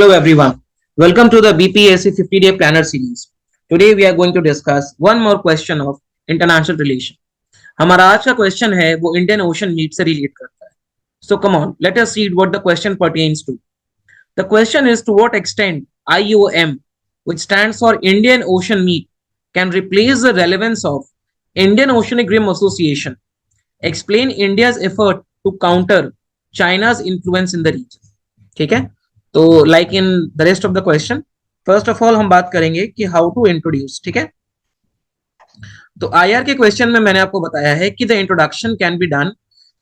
Hello everyone. Welcome to the BPSC 50-day planner series. Today we are going to discuss one more question of international relation. हमारा आज का question है वो Indian Ocean meet से relate करता है. So come on, let us read what the question pertains to. The question is to what extent IOM, which stands for Indian Ocean Meet, can replace the relevance of Indian Oceanic Rim Association. Explain India's effort to counter China's influence in the region. ठीक है. तो like in the rest of the question, first of all हम बात करेंगे कि how to introduce. ठीक है. तो आईआर के क्वेश्चन में मैंने आपको बताया है कि the introduction can be done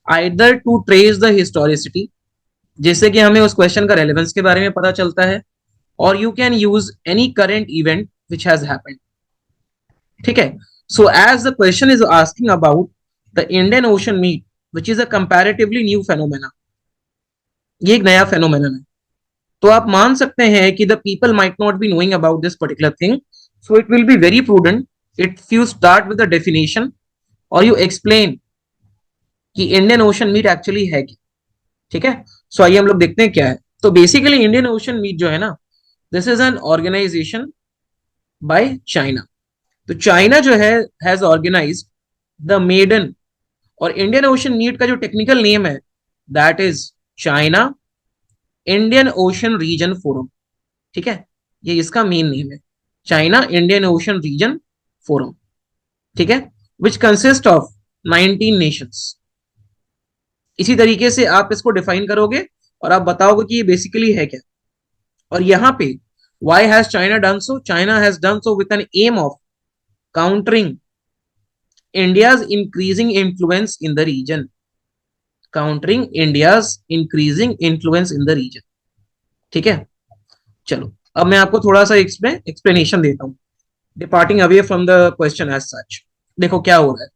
either to trace the historicity, जिससे कि हमें उस क्वेश्चन का रेलेवेंस के बारे में पता चलता है, और you can use any current event which has happened. ठीक है. So as the question is asking about the Indian Ocean meet which is a comparatively new phenomena, ये एक नया फेनोमेना है, तो आप मान सकते हैं कि the people might not be knowing about this particular thing. So it will be very prudent if you start with the definition और यू एक्सप्लेन कि इंडियन ओशन मीट एक्चुअली है क्या. ठीक है. सो आइए हम लोग देखते हैं क्या है. तो बेसिकली इंडियन ओशन मीट जो है ना, this is an organisation by China. तो चाइना जो है हैज ऑर्गेनाइज्ड द मेडन, और इंडियन ओशन मीट का जो टेक्निकल नेम है that is China Indian Ocean Region Forum. ठीक है. ये इसका मेन नेम है, China Indian Ocean Region Forum. ठीक है. Which consist of 19 nations. इसी तरीके से आप इसको डिफाइन करोगे और आप बताओगे कि ये बेसिकली है क्या. और यहां पे why has China done so? China has done so with an aim of countering India's increasing influence in the region. Countering India's increasing influence in the region. ठीक है. चलो अब मैं आपको थोड़ा सा इसमें एक्सप्लेनेशन देता हूं, departing away from the question as such. देखो क्या हो रहा है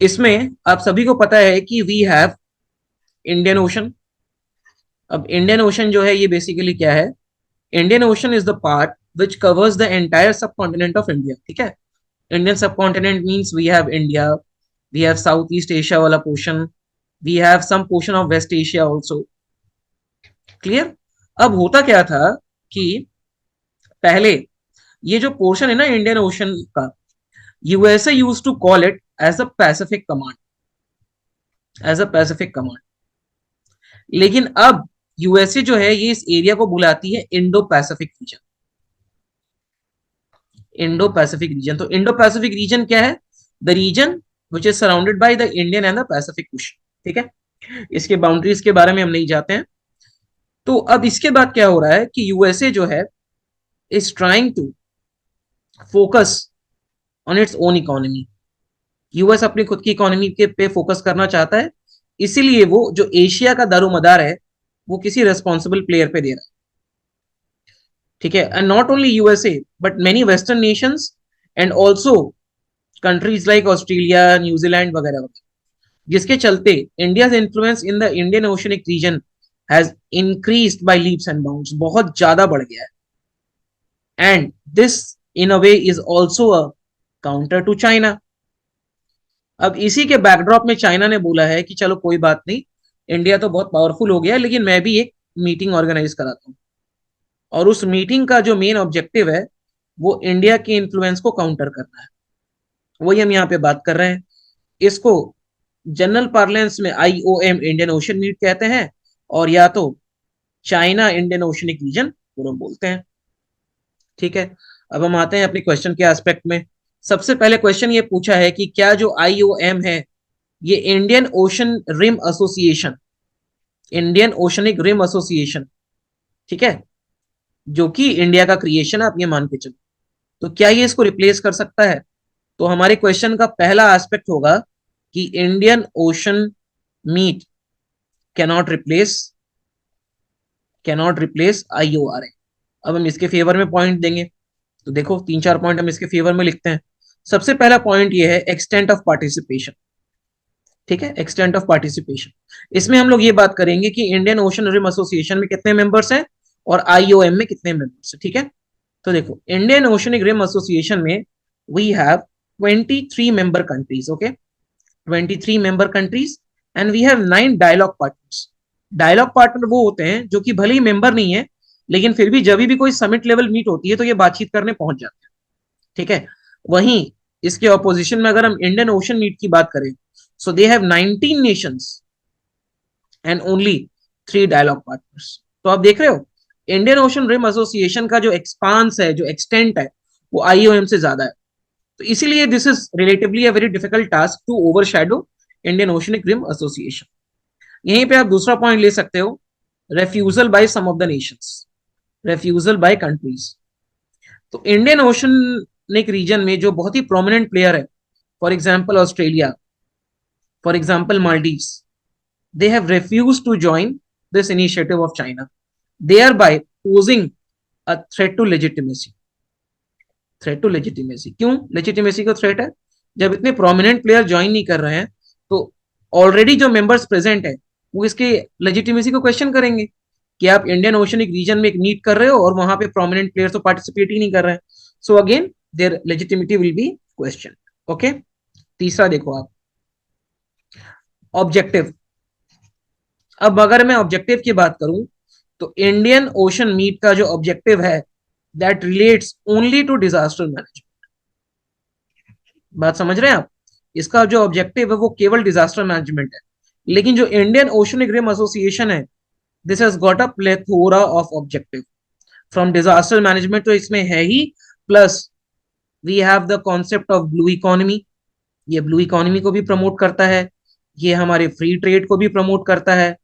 इसमें. आप सभी को पता है कि वी हैव इंडियन ओशन. अब इंडियन ओशन जो है ये बेसिकली क्या है? Indian Ocean is the part which covers the entire subcontinent of India. ठीक है. Indian subcontinent means we have India, we have South East Asia वाला portion, we have some portion of West Asia also. Clear. अब होता क्या था कि पहले ये जो पोर्शन है ना इंडियन ओशन का, USA used to call it as a Pacific command, as a Pacific command. लेकिन अब यूएसए जो है ये इस एरिया को बुलाती है Indo Pacific region. Indo Pacific region. तो इंडो पैसिफिक रीजन क्या है? The region which is surrounded by the Indian and the Pacific Ocean. ठीक है. इसके बाउंड्रीज के बारे में हम नहीं जाते हैं. तो अब इसके बाद क्या हो रहा है कि यूएसए जो है is trying to focus on its own economy. US अपनी खुद की इकोनॉमी के पे फोकस करना चाहता है, इसीलिए वो जो एशिया का दारोमदार है वो किसी रेस्पॉन्सिबल प्लेयर पे दे रहा है. ठीक है. And not only USA but many western nations and also countries like Australia, New Zealand वगैरह वगैरह, जिसके चलते India's influence in the Indian oceanic region has increased by leaps and bounds. बहुत ज्यादा बढ़ गया है. And this in a way is also a counter to China. अब इसी के बैकड्रॉप में चाइना ने बोला है कि चलो कोई बात नहीं, इंडिया तो बहुत पावरफुल हो गया है, लेकिन मैं भी एक मीटिंग ऑर्गेनाइज कराता हूँ, और उस मीटिंग का जो मेन ऑब्जेक्टिव है वो इंडिया के इन्फ्लुएंस को काउंटर करना है. वही हम यहाँ पे बात कर रहे हैं. इसको जनरल पार्लेंस में आईओएम इंडियन ओशन मीट कहते हैं, और या तो China Indian oceanic region forum बोलते हैं. ठीक है. अब हम आते हैं अपने क्वेश्चन के एस्पेक्ट में. सबसे पहले क्वेश्चन ये पूछा है कि क्या जो आईओएम है ये Indian Ocean Rim Association, Indian oceanic rim association, ठीक है, जो कि इंडिया का क्रिएशन है, आप ये मान के चलो, तो क्या ये इसको रिप्लेस कर सकता है? तो हमारे क्वेश्चन का पहला एस्पेक्ट होगा कि Indian Ocean meet cannot replace IORA. अब हम इसके फेवर में पॉइंट देंगे. तो देखो 3-4 पॉइंट हम इसके फेवर में लिखते हैं. सबसे पहला पॉइंट ये है एक्सटेंट ऑफ पार्टिसिपेशन. ठीक है. एक्सटेंट ऑफ पार्टिसिपेशन, इसमें हम लोग ये बात करेंगे कि इंडियन ओशन रिम एसोसिएशन में कितने मेंबर्स हैं और आईओएम में कितने मेंबर्स हैं. ठीक है. तो देखो इंडियन ओशनिक रिम एसोसिएशन में we have 23 member countries. Okay. 23 member countries and we have 9 dialogue partners. Dialogue partner वो होते हैं जो कि भले ही मेंबर नहीं है लेकिन फिर भी जब भी कोई समिट लेवल मीट होती है तो ये बातचीत करने पहुंच जाते हैं, ठीक है। वहीं इसके ऑपोजिशन में अगर हम इंडियन ओशन मीट की बात करें, so they have 19 nations and only 3 dialogue partners. तो आप देख रहे हो इंडियन ओशन रिम एसोसिएशन का जो एक्सपांस है, जो एक्सटेंट है, वो आईओएम से ज्यादा है। तो इसीलिए this is relatively a very difficult task to overshadow Indian oceanic rim Association. यहीं पे आप दूसरा पॉइंट ले सकते हो, refusal by some of the nations, refusal by countries. तो इंडियन ओशनिक रीजन में जो बहुत ही प्रोमिनेंट प्लेयर है, for example Australia, for example Maldives, they have refused to join this initiative of China, thereby posing a threat to legitimacy. Threat to legitimacy, क्यों legitimacy को threat है? जब इतने प्रोमिनेंट प्लेयर ज्वाइन नहीं कर रहे हैं तो ऑलरेडी जो मेंबर्स प्रेजेंट है वो इसके लेजिटिमेसी को क्वेश्चन करेंगे कि आप इंडियन ओशनिक रीजन में एक मीट कर रहे हो और वहां पे प्रोमिनेंट प्लेयर्स तो पार्टिसिपेट ही नहीं कर रहे हैं। So again their legitimacy will be question. Okay, तीसरा देखो आप, ऑब्जेक्टिव। अब अगर मैं ऑब्जेक्टिव की बात करूं तो इंडियन ओशन मीट का जो ऑब्जेक्टिव है that relates only to disaster management. बात समझ रहे हैं आप? इसका जो ऑब्जेक्टिव है वो केवल डिजास्टर मैनेजमेंट है। लेकिन जो इंडियन ओशनिक रिम एसोसिएशन है, this has got a plethora of objective. From disaster management तो इसमें है ही, plus we have the concept of blue economy. ये ब्लू इकोनॉमी को भी प्रमोट करता है, ये हमारे फ्री ट्रेड को भी प्रमोट करता है,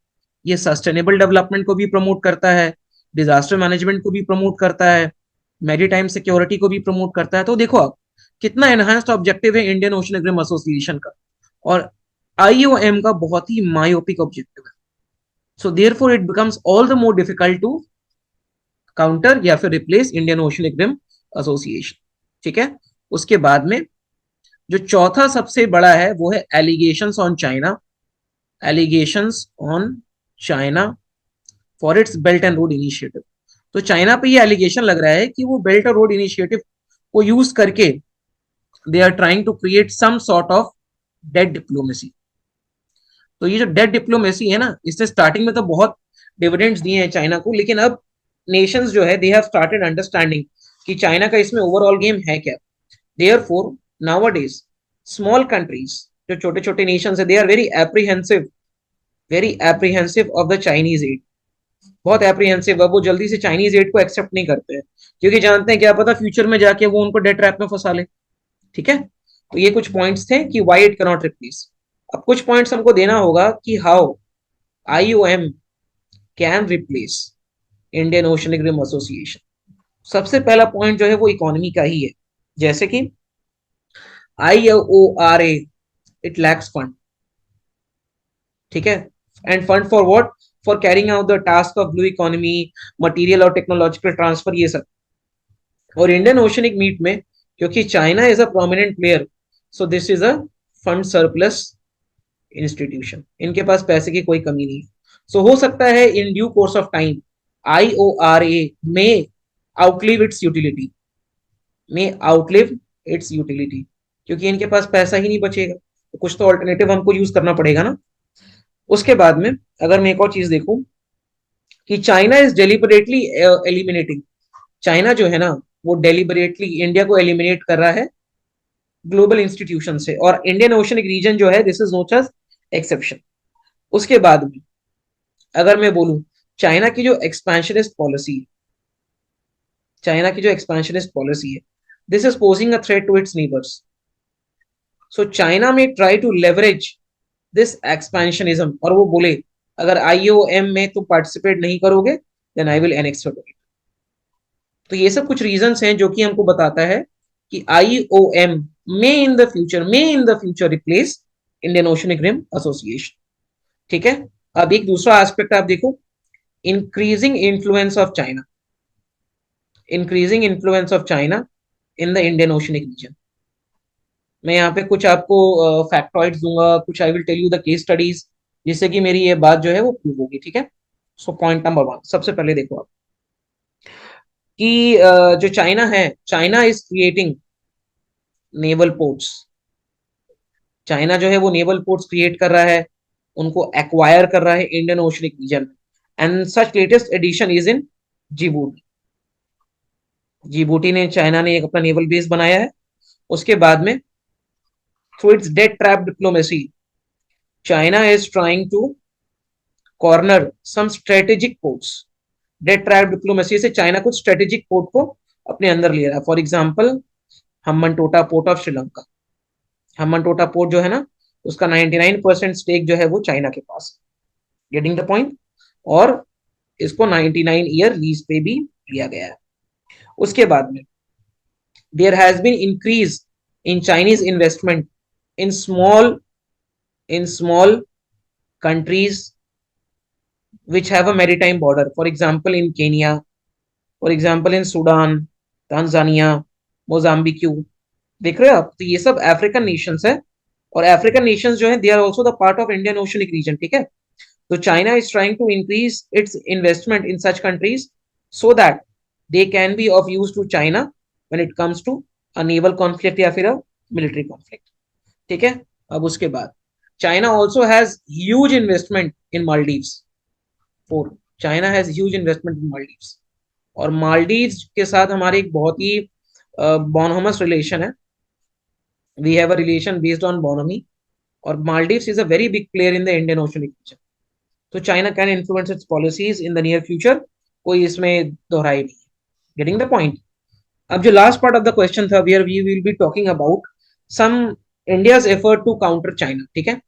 ये सस्टेनेबल डेवलपमेंट को भी प्रमोट करता है, डिजास्टर मैनेजमेंट को भी प्रमोट करता है, मैरीटाइम सिक्योरिटी को भी प्रमोट करता है। तो देखो आप कितना एनहांस्ड ऑब्जेक्टिव है इंडियन ओशन एग्रीम एसोसिएशन का, और आईओएम का बहुत ही मायोपिक ऑब्जेक्टिव है। So therefore it becomes all the more difficult to counter या फिर replace Indian ocean rim association, ठीक है। उसके बाद में जो चौथा सबसे बड़ा है वो है allegations on China, allegations on China for its belt and road initiative. तो चाइना पे ये एलिगेशन लग रहा है कि वो बेल्ट और रोड इनिशिएटिव को यूज करके they are trying to create some sort of debt diplomacy. तो ये जो डेड डिप्लोमेसी है ना, इससे स्टार्टिंग में तो बहुत डिविडेंड्स दिए हैं चाइना को, लेकिन अब नेशंस जो है दे हैव स्टार्टेड अंडरस्टैंडिंग कि चाइना का इसमें ओवरऑल गेम है क्या। देयरफॉर नाउअडेज स्मॉल कंट्रीज, जो छोटे छोटे नेशंस है, they are very apprehensive of the Chinese aid. बहुत एप्रीहेंसिव है, वो जल्दी से चाइनीज एड को एक्सेप्ट नहीं करते हैं, क्योंकि जानते हैं क्या पता फ्यूचर में जाके वो उनको डेट ट्रैप में फंसा ले, ठीक है। तो ये कुछ पॉइंट्स थे कि व्हाई इट कैनॉट रिप्लेस। अब कुछ पॉइंट्स हमको देना होगा कि how IOM can replace Indian oceanic rim association. सबसे पहला पॉइंट जो है वो इकोनॉमी का ही है, जैसे कि IORA इट लैक्स फंड, ठीक है। End fund for what? For carrying out the task of blue economy, material और टेक्नोलॉजिकल ट्रांसफर, ये सब। और इंडियन ओशनिक मीट में क्योंकि China is a prominent player, so this is a fund surplus institution. इनके पास पैसे की कोई कमी नहीं है। सो हो सकता है in due course of time IORA में आउटलिव इट्स यूटिलिटी, में आउटलिव इट्स यूटिलिटी, क्योंकि इनके पास पैसा ही नहीं बचेगा, तो कुछ तो ऑल्टरनेटिव हमको यूज करना पड़ेगा ना। उसके बाद में अगर मैं एक और चीज देखूं कि China is deliberately eliminating, China जो है ना वो डेलिबरेटली इंडिया को एलिमिनेट कर रहा है ग्लोबल इंस्टीट्यूशन से, और इंडियन ओशनिक रीजन जो है this is not as exception. उसके बाद में अगर मैं बोलूं चाइना की जो एक्सपेंशनिस्ट पॉलिसी, चाइना की जो एक्सपेंशनिस्ट पॉलिसी है, this is posing a threat to its neighbours. So China may try to leverage this expansionism, और वो बोले अगर आईओएम में तुम पार्टिसिपेट नहीं करोगे then I will annex your territory. तो ये सब कुछ रीजंस हैं जो कि हमको बताता है कि आईओएम में in the future replace Indian oceanic rim association, ठीक है। अब एक दूसरा एस्पेक्ट आप देखो, increasing influence of China, increasing influence of China in the Indian oceanic region. मैं यहाँ पे कुछ आपको फैक्टॉइड्स दूंगा, कुछ I will tell you the case studies, जिससे कि मेरी ये बात जो है वो प्रूव होगी, ठीक है। सो पॉइंट नंबर 1, सबसे पहले देखो आप कि जो चाइना है, China is creating naval ports. China जो है वो नेवल पोर्ट्स क्रिएट कर रहा है, उनको एक्वायर कर रहा है इंडियन ओशनिक रीजन में, and such latest edition is in Djibouti. Djibouti ने, चाइना ने एक अपना नेवल बेस बनाया है। उसके बाद में through its debt trap diplomacy, China is trying to corner some strategic ports. Debt trap diplomacy से चाइना कुछ स्ट्रेटेजिक पोर्ट को अपने अंदर ले रहा है। For example, Hambantota port of Sri Lanka. Hambantota port जो है ना, उसका 99% स्टेक जो है वो चाइना के पास है। Getting the point. और इसको 99 ईयर लीज पे भी लिया गया है। उसके बाद में there has been increase in Chinese investment in small countries which have a maritime border. For example, in Kenya, for example, in Sudan, Tanzania, Mozambique. देख रहे हो आप? तो ये सब अफ्रीकन नेशंस है, और अफ्रीकन नेशंस जो है they are also the part of Indian oceanic region. ठीक है, तो China is trying to increase its investment in such countries so that they can be of use to China when it comes to a naval conflict या फिर a military conflict. ठीक है, अब उसके बाद China also has huge investment in Maldives. Four, China has huge investment in Maldives. और Maldives के साथ हमारे एक बहुत ही बोनोमस रिलेशन है। We have a relation based on bonhomie, और Maldives is a very big player in the Indian oceanic region. तो China can influence its policies in the near future, कोई इसमें दोहराई नहीं है। Getting the point. अब जो last part of the question था, where we will be talking about some India's effort to counter China. ठीक है,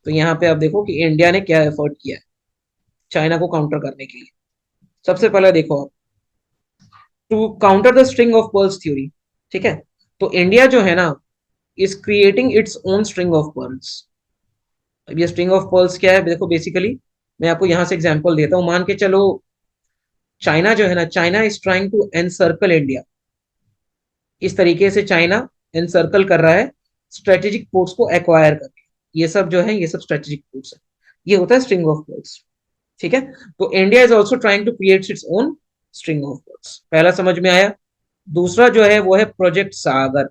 तो यहाँ पे आप देखो कि इंडिया ने क्या एफर्ट किया है चाइना को काउंटर करने के लिए। सबसे पहले देखो आप, to counter the string of pearls theory. ठीक है, तो इंडिया जो है ना is creating its own string of pearls. अब ये स्ट्रिंग ऑफ पर्ल्स क्या है, देखो बेसिकली मैं आपको यहां से एग्जांपल देता हूं। मान के चलो चाइना जो है ना, China is trying to encircle India. इस तरीके से चाइना एनसर्कल कर रहा है स्ट्रेटेजिक पोर्ट्स को एक्वायर करके। ये सब जो है ये सब स्ट्रेटेजिक पोर्ट्स है। ये होता है स्ट्रिंग ऑफ पर्ल्स। ठीक है, तो India is also trying to create its own string of pearls. पहला समझ में आया। दूसरा जो है वो है प्रोजेक्ट सागर।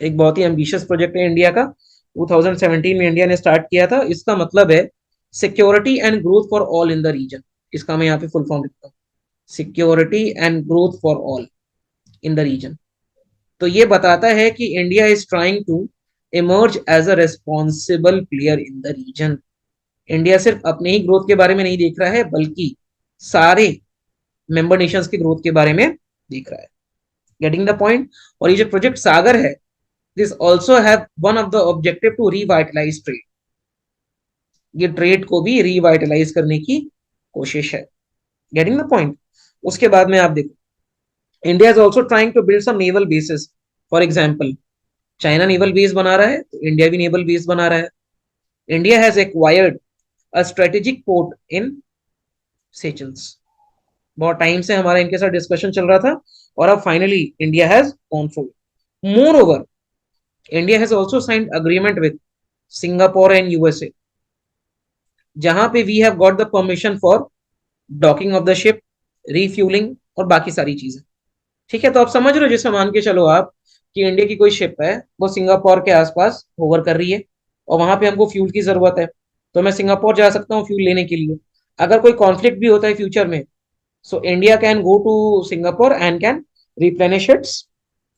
एक बहुत ही एम्बिशियस प्रोजेक्ट है इंडिया का। 2017 में इंडिया ने स्टार्ट किया था। इसका मतलब है security and growth for all in the region. इसका मैं यहाँ पे फुल फॉर्म लिखता हूँ, security and growth for all in the region. तो ये बताता है कि India is trying to emerge as a responsible player in the region. India सिर्फ अपने ही ग्रोथ के बारे में नहीं देख रहा है, बल्कि सारे मेंबर नेशंस की ग्रोथ के बारे में देख रहा है। Getting the point. और ये जो प्रोजेक्ट सागर है, this also have one of the objective to revitalise trade. ये ट्रेड को भी रिवाइटलाइज करने की कोशिश है। Getting the point. उसके बाद में आप देखो, India is also trying to build some naval bases. For example, China naval base बना रहा है, तो इंडिया भी नेवल बेस बना रहा है। India has acquired a strategic port in Seychelles. बहुत टाइम से हमारा इनके साथ डिस्कशन चल रहा था, और अब finally India has gone for. Moreover, India has also signed agreement with Singapore and USA, जहां पे we have got the permission for docking of the ship, refuelling और बाकी सारी चीजें। ठीक है, तो आप समझ रहे हो, जैसे मान के चलो आप कि इंडिया की कोई शिप है, वो सिंगापुर के आसपास होवर कर रही है, और वहां पे हमको फ्यूल की जरूरत है, तो मैं सिंगापुर जा सकता हूँ फ्यूल लेने के लिए। अगर कोई कॉन्फ्लिक्ट भी होता है फ्यूचर में, so India can go to Singapore and can replenish its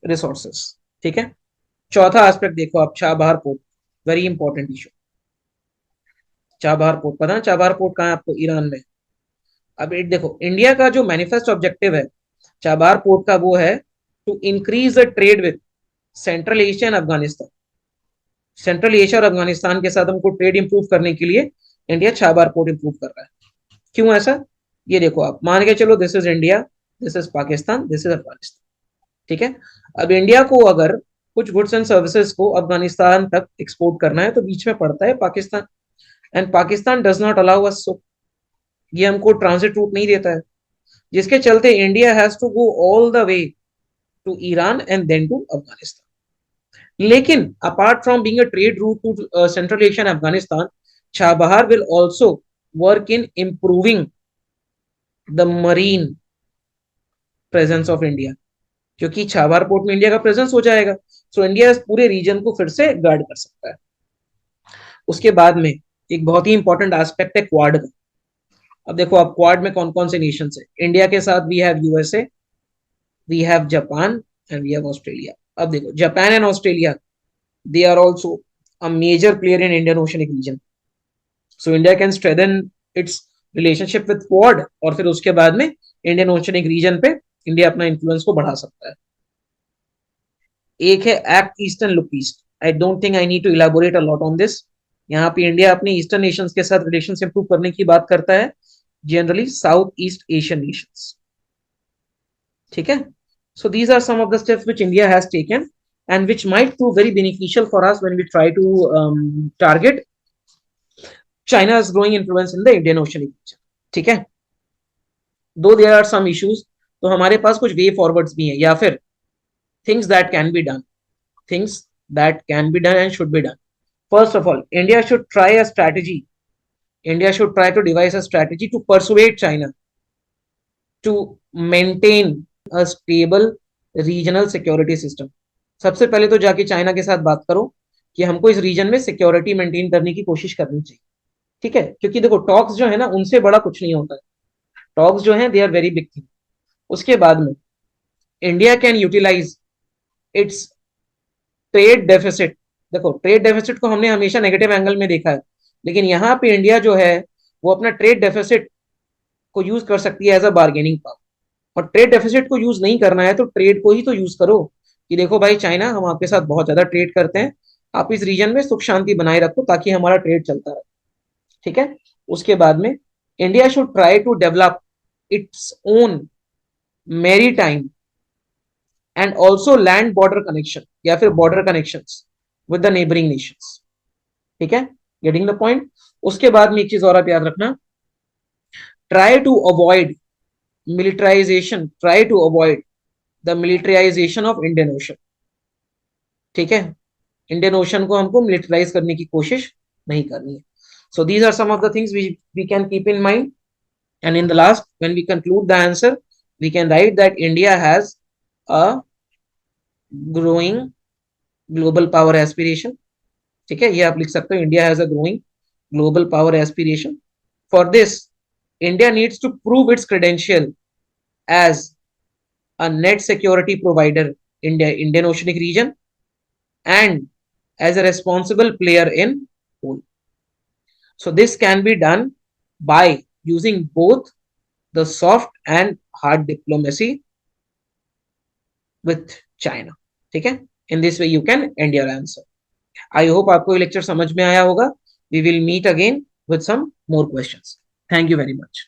resources. ठीक है। चौथा एस्पेक्ट देखो आप, Chabahar port, very important issue. Chabahar port, पता है चाबहार पोर्ट कहाँ है आपको? ईरान में। अब एक देखो, इंडिया का जो मैनिफेस्ट ऑब्जेक्टिव है चाबहार पोर्ट का, वो है to increase the trade with central Asia and Afghanistan. Central Asia और अफगानिस्तान के साथ हमको ट्रेड इंप्रूव करने के लिए इंडिया चाबहार पोर्ट इंप्रूव कर रहा है। क्यों ऐसा? ये देखो आप, मान के चलो this is India, this is Pakistan, this is Afghanistan. ठीक है, अब इंडिया को अगर कुछ गुड्स एंड सर्विसेज को अफगानिस्तान तक एक्सपोर्ट करना है, तो बीच में पड़ता है Pakistan, and Pakistan does not allow us so. ये हमको ट्रांजिट रूट नहीं देता है, जिसके चलते India has to go all the way to Iran and then to Afghanistan. लेकिन apart from being a trade route to Central Asia and Afghanistan, Chabahar will also work in improving the marine presence of India, क्योंकि Chabahar port में India का presence हो जाएगा, so India इस पूरे reason को फिर से गार्ड कर सकता है। उसके बाद में एक बहुत ही इंपॉर्टेंट एस्पेक्ट है क्वाड का। अब देखो आप क्वाड में कौन कौन से नेशन है, इंडिया के साथ we have USA, we have Japan and we have Australia. अब देखो Japan and Australia, they are also a major player in Indian Oceanic region. So India can strengthen its relationship with Quad और फिर उसके बाद में Indian oceanic region पे India अपना influence को बढ़ा सकता है। एक है act eastern look east, I don't think I need to elaborate a lot on this. यहाँ पे इंडिया अपने ईस्टर्न नेशंस के साथ रिलेशन इंप्रूव करने की बात करता है, generally south east Asian Nations. ठीक है, so these are some of the steps which India has taken and which might prove very beneficial for us when we try to target China's growing influence in the Indian Ocean region. ठीक है, though there are some issues, तो हमारे पास कुछ वे forwards भी हैं या फिर things that can be done, things that can be done and should be done. First of all, India should try a strategy. India should try to devise a strategy to persuade China to maintain a stable regional security system. सबसे पहले तो जाके China के साथ बात करो कि हमको इस रीजन में सिक्योरिटी मेंटेन करने की कोशिश करनी चाहिए। ठीक है, क्योंकि देखो टॉक्स जो है ना उनसे बड़ा कुछ नहीं होता है, टॉक्स जो है they are very big thing. उसके बाद में India can utilise its trade deficit. देखो ट्रेड डेफिसिट को हमने हमेशा नेगेटिव एंगल में देखा है, लेकिन यहाँ पे इंडिया जो है वो अपना ट्रेड डेफिसिट को यूज कर सकती है एज अ बार्गेनिंग पावर। और ट्रेड डेफिसिट को यूज नहीं करना है तो ट्रेड को ही तो यूज करो कि देखो भाई चाइना हम आपके साथ बहुत ज्यादा ट्रेड करते हैं, आप इस रीजन में सुख शांति बनाए रखो ताकि हमारा ट्रेड चलता रहे। ठीक है, उसके बाद में India should try to develop its own maritime and also land border connection या फिर border connection with the neighbouring nations. ठीक है, गेटिंग द पॉइंट। उसके बाद में एक चीज और आप याद रखना, try to avoid militarisation, try to avoid the militarisation of Indian ocean. ठीक है, इंडियन ओशन को हमको मिलिटराइज करने की कोशिश नहीं करनी है। So these are some of the things we can keep in mind, and in the last when we conclude the answer we can write that India has a growing global power aspiration. ठीक है, ये आप लिख सकते हो, India has a growing global power aspiration. For this India needs to prove its credential as a net security provider in the Indian Oceanic region and as a responsible player in whole. So this can be done by using both the soft and hard diplomacy with China. ठीक है, in this way you can end your answer. I hope आपको ये lecture समझ में आया होगा. We will meet again with some more questions. Thank you very much.